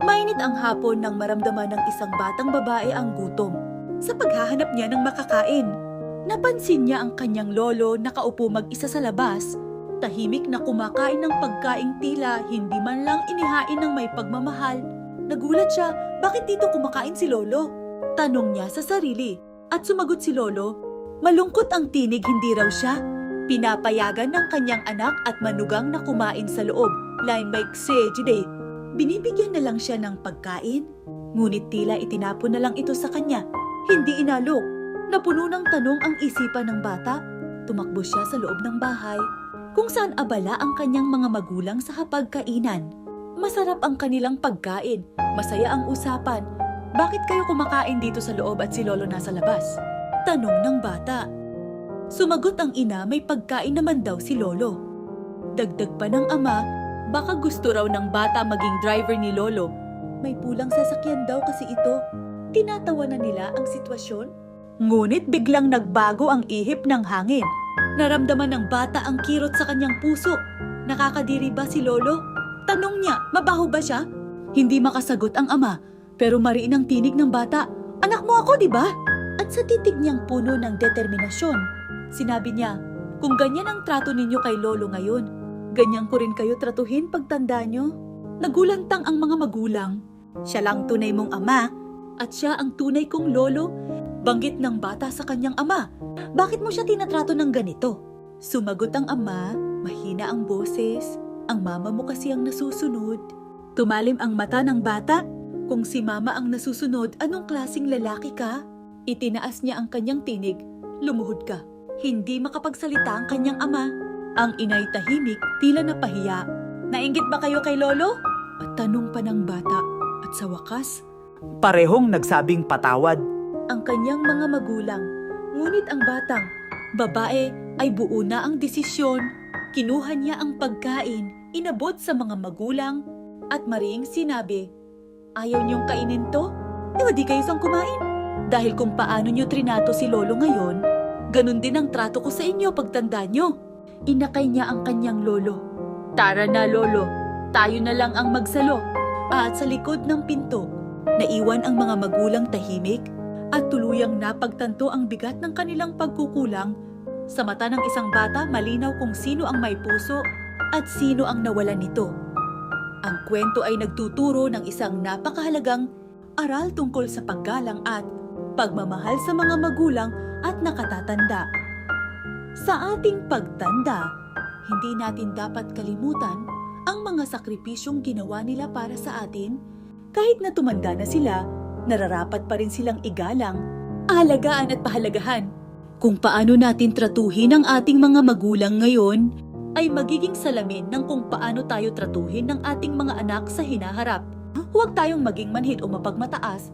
Mainit ang hapon nang maramdaman ng isang batang babae ang gutom. Sa paghahanap niya ng makakain, napansin niya ang kanyang lolo nakaupo mag-isa sa labas. Tahimik na kumakain ng pagkaing tila hindi man lang inihain ng may pagmamahal. Nagulat siya, bakit dito kumakain si lolo? Tanong niya sa sarili at sumagot si lolo. Malungkot ang tinig, hindi raw siya pinapayagan ng kanyang anak at manugang na kumain sa loob. Lain maikse, jide. Binibigyan na lang siya ng pagkain, ngunit tila itinapon na lang ito sa kanya. Hindi inalok. Napuno ng tanong ang isipan ng bata. Tumakbo siya sa loob ng bahay, kung saan abala ang kanyang mga magulang sa hapagkainan. Masarap ang kanilang pagkain, masaya ang usapan. Bakit kayo kumakain dito sa loob at si lolo nasa labas? Tanong ng bata. Sumagot ang ina, may pagkain naman daw si lolo. Dagdag pa ng ama, baka gusto raw ng bata maging driver ni lolo. May pulang sasakyan daw kasi ito. Tinatawanan nila ang sitwasyon. Ngunit biglang nagbago ang ihip ng hangin. Naramdaman ng bata ang kirot sa kanyang puso. Nakakadiri ba si lolo? Tanong niya, mabaho ba siya? Hindi makasagot ang ama, pero mariin ang tinig ng bata. Anak mo ako, di ba? At sa titig niyang puno ng determinasyon, sinabi niya, kung ganyan ang trato ninyo kay lolo ngayon, ganyan ko rin kayo tratuhin pagtanda niyo. Nagulantang ang mga magulang. Siya lang tunay mong ama at siya ang tunay kong lolo. Banggit ng bata sa kanyang ama. Bakit mo siya tinatrato ng ganito? Sumagot ang ama, mahina ang boses. Ang mama mo kasi ang nasusunod. Tumalim ang mata ng bata. Kung si mama ang nasusunod, anong klaseng lalaki ka? Itinaas niya ang kanyang tinig. Lumuhod ka. Hindi makapagsalita ang kanyang ama. Ang inay tahimik, tila napahiya. Nainggit ba kayo kay lolo? At tanong pa ng bata. At sa wakas, Parehong nagsabing patawad. ang kanyang mga magulang. Ngunit ang batang babae ay buo na ang desisyon. Kinuha niya ang pagkain, inabot sa mga magulang, at mariing sinabi, ayaw niyong kainin to? Di kayo sang kumain. Dahil kung paano niyo trinato si lolo ngayon, ganun din ang trato ko sa inyo pagtanda niyo. Inakay niya ang kanyang lolo. Tara na lolo, tayo na lang ang magsalo. At sa likod ng pinto, naiwan ang mga magulang tahimik at tuluyang napagtanto ang bigat ng kanilang pagkukulang. Sa mata ng isang bata, malinaw kung sino ang may puso at sino ang nawalan nito. Ang kwento ay nagtuturo ng isang napakahalagang aral tungkol sa paggalang at pagmamahal sa mga magulang at nakatatanda. Sa ating pagtanda, hindi natin dapat kalimutan ang mga sakripisyong ginawa nila para sa atin. Kahit na tumanda na sila, nararapat pa rin silang igalang, alagaan at pahalagahan. Kung paano natin tratuhin ang ating mga magulang ngayon, ay magiging salamin ng kung paano tayo tratuhin ng ating mga anak sa hinaharap. Huwag tayong maging manhid o mapagmataas